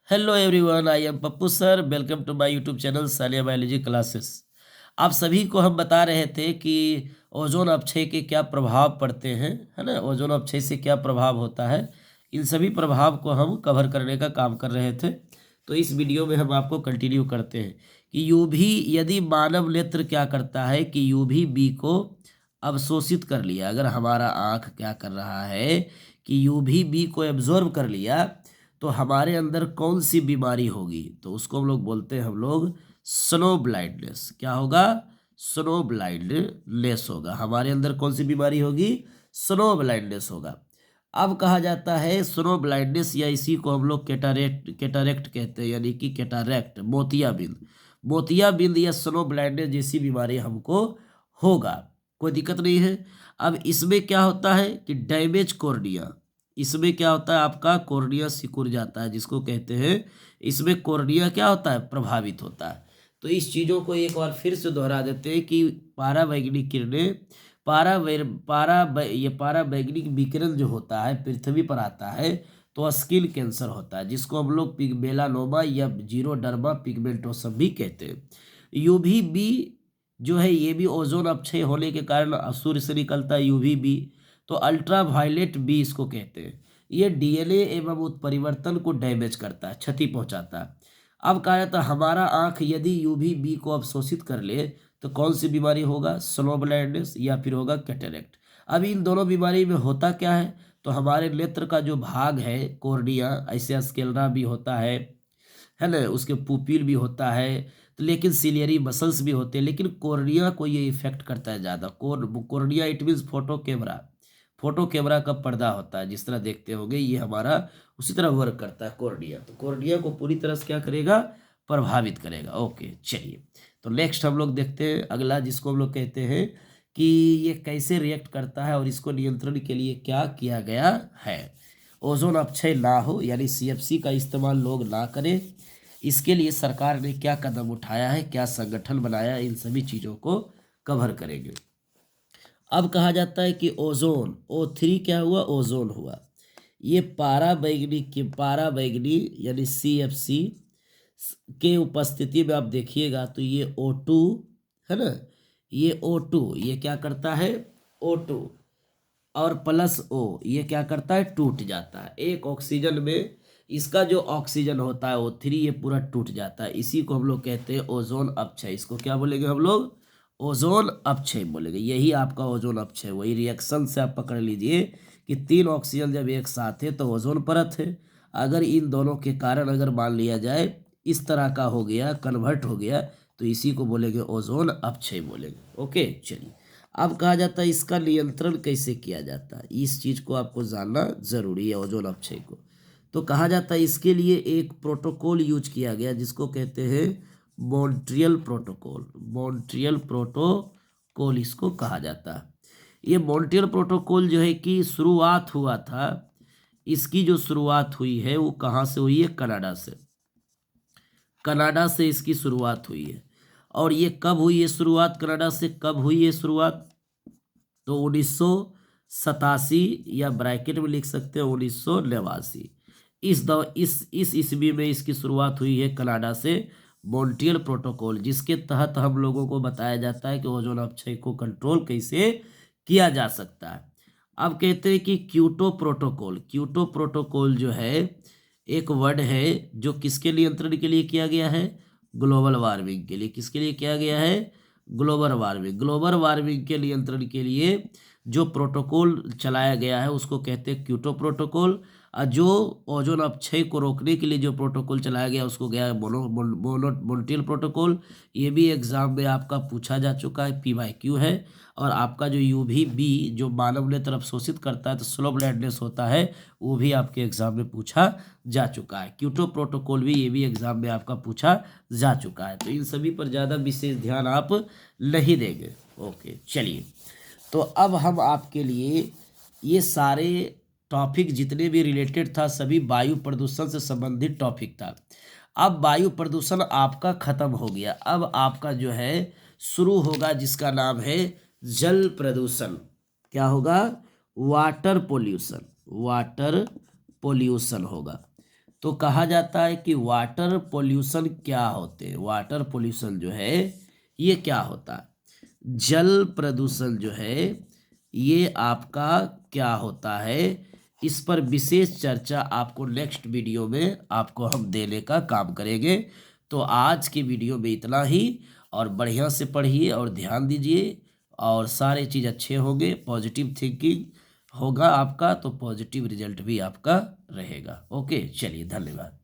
Hello everyone, I am Pappu sir. Welcome to my YouTube channel Saliya biology classes. आप सभी को हम बता रहे थे कि ओजोन अपक्षय के क्या प्रभाव पड़ते हैं, है ना। ओजोन अपक्षय से क्या प्रभाव होता है, इन सभी प्रभाव को हम कवर करने का काम कर रहे थे। तो इस वीडियो में हम आपको कंटिन्यू करते हैं कि यूवी यदि मानव नेत्र क्या करता है कि यूवी बी को अवशोषित कर लिया। अगर हमारा आँख क्या कर रहा है कि यूवी बी को एब्जॉर्ब कर लिया तो हमारे अंदर कौन सी बीमारी होगी, तो उसको हम लोग बोलते हैं हम लोग स्नो ब्लाइंडनेस। क्या होगा? स्नो ब्लाइंडनेस होगा। हमारे अंदर कौन सी बीमारी होगी? स्नो ब्लाइंडनेस होगा। अब कहा जाता है स्नो ब्लाइंडनेस, या इसी को हम लोग कैटारेक्ट कहते हैं, यानी कि कैटारेक्ट मोतियाबिंद। मोतियाबिंद या स्नो ब्लाइंडनेस जैसी बीमारी हमको होगा, कोई दिक्कत नहीं है। अब इसमें क्या होता है कि डैमेज कॉर्निया, इसमें क्या होता है आपका कॉर्निया सिकुड़ जाता है, जिसको कहते हैं इसमें कॉर्निया क्या होता है? प्रभावित होता है। तो इस चीज़ों को एक बार फिर से दोहरा देते हैं कि पारावैंगनिक किरणें ये पारावैंगनिक विकिरण जो होता है पृथ्वी पर आता है तो स्किन कैंसर होता है, जिसको हम लोग मेलानोमा या जीरोडर्मा पिगमेंटोसम भी कहते हैं। यूवी बी जो है ये भी ओजोन अपक्षय होने के कारण सूर्य से निकलता है यूवी बी। तो अल्ट्रा वायलेट बी इसको कहते हैं। ये डीएनए एवं उत्परिवर्तन को डैमेज करता है, क्षति पहुंचाता है। अब कहा जाता है हमारा आंख यदि यूवी बी को अवशोषित कर ले तो कौन सी बीमारी होगा? स्नो ब्लाइंडनेस या फिर होगा कैटरेक्ट। अब इन दोनों बीमारी में होता क्या है, तो हमारे नेत्र का जो भाग है कोर्निया, ऐसे स्क्लेरा भी होता है ना, उसके पुपिल भी होता है, तो लेकिन सिलियरी मसल्स भी होते हैं, लेकिन कोर्निया को ये इफेक्ट करता है ज़्यादा। Cornea it means photo camera. Photo camera का पर्दा होता है, जिस तरह देखते होंगे ये हमारा उसी तरह वर्क करता है कोर्निया। तो कोर्निया को पूरी तरह से क्या करेगा? प्रभावित करेगा। ओके, चलिए तो नेक्स्ट हम लोग देखते हैं अगला, जिसको हम लोग कहते हैं कि ये कैसे रिएक्ट करता है और इसको नियंत्रण के लिए क्या किया गया है। ओजोन अपक्षय ना हो, यानी सीएफसी का इस्तेमाल लोग ना करें, इसके लिए सरकार ने क्या कदम उठाया है, क्या संगठन बनाया है, इन सभी चीज़ों को कवर करेंगे। अब कहा जाता है कि ओजोन O3 क्या हुआ? ओजोन हुआ। ये पारा बैगनी यानी CFC के उपस्थिति में आप देखिएगा तो ये O2 है ना, ये O2 ये क्या करता है? O2 और प्लस O ये क्या करता है? टूट जाता है। एक ऑक्सीजन में इसका जो ऑक्सीजन होता है O3 ये पूरा टूट जाता है। इसी को हम लोग कहते हैं ओजोन अपक्षय। इसको क्या बोलेंगे हम लोग? ओजोन अपक्षय बोलेंगे। यही आपका ओजोन अपक्षय। वही रिएक्शन से आप पकड़ लीजिए कि 3 ऑक्सीजन जब एक साथ है तो ओजोन परत है। अगर इन दोनों के कारण अगर मान लिया जाए इस तरह का हो गया, कन्वर्ट हो गया, तो इसी को बोलेंगे ओजोन अपक्षय बोलेंगे। ओके, चलिए अब कहा जाता है इसका नियंत्रण कैसे किया जाता है, इस चीज़ को आपको जानना जरूरी है ओजोन अपक्षय को। तो कहा जाता है इसके लिए एक प्रोटोकॉल यूज किया गया जिसको कहते हैं मॉन्ट्रियल प्रोटोकॉल। मॉन्ट्रियल प्रोटोकॉल इसको कहा जाता है। ये मॉन्ट्रियल प्रोटोकॉल जो है कि शुरुआत हुआ था, इसकी जो शुरुआत हुई है वो कहाँ से हुई है? कनाडा से। कनाडा से इसकी शुरुआत हुई है। और ये कब हुई है शुरुआत? कनाडा से कब हुई है शुरुआत? तो 1987 या ब्रैकेट में लिख सकते हैं 1989। इस ईस्वी में इसकी शुरुआत हुई है कनाडा से, मॉन्ट्रियल प्रोटोकॉल, जिसके तहत हम लोगों को बताया जाता है कि ओजोन अपक्षय को कंट्रोल कैसे किया जा सकता है। अब कहते हैं कि क्योटो प्रोटोकॉल। क्योटो प्रोटोकॉल जो है एक वर्ड है जो किसके नियंत्रण के लिए किया गया है? ग्लोबल वार्मिंग के लिए। किसके लिए किया गया है? Global warming. ग्लोबल वार्मिंग के नियंत्रण के लिए जो प्रोटोकॉल चलाया गया है उसको कहते हैं क्योटो प्रोटोकॉल। और जो ओजोन अपक्षय को रोकने के लिए जो प्रोटोकॉल चलाया गया उसको गया है मॉन्ट्रियल प्रोटोकॉल। ये भी एग्जाम में आपका पूछा जा चुका है, PYQ है। और आपका जो UVB जो मानव नेत्र अवशोषित करता है तो स्लो ब्लाइंडनेस होता है, वो भी आपके एग्जाम में पूछा जा चुका है। क्योटो प्रोटोकॉल भी, ये भी एग्जाम में आपका पूछा जा चुका है। तो इन सभी पर ज़्यादा विशेष ध्यान आप नहीं देंगे। ओके, चलिए तो अब हम आपके लिए ये सारे टॉपिक जितने भी रिलेटेड था सभी वायु प्रदूषण से संबंधित टॉपिक था। अब वायु प्रदूषण आपका खत्म हो गया। अब आपका जो है शुरू होगा जिसका नाम है जल प्रदूषण। क्या होगा? Water pollution. वाटर पोल्यूशन होगा। तो कहा जाता है कि वाटर पोल्यूशन क्या होते हैं। वाटर पोल्यूशन जो है ये क्या होता है। जल प्रदूषण जो है ये आपका क्या होता है, इस पर विशेष चर्चा आपको नेक्स्ट वीडियो में आपको हम देने का काम करेंगे। तो आज की वीडियो में इतना ही, और बढ़िया से पढ़िए और ध्यान दीजिए, और सारे चीज़ अच्छे होंगे। पॉजिटिव थिंकिंग होगा आपका तो पॉजिटिव रिजल्ट भी आपका रहेगा। ओके, चलिए, धन्यवाद।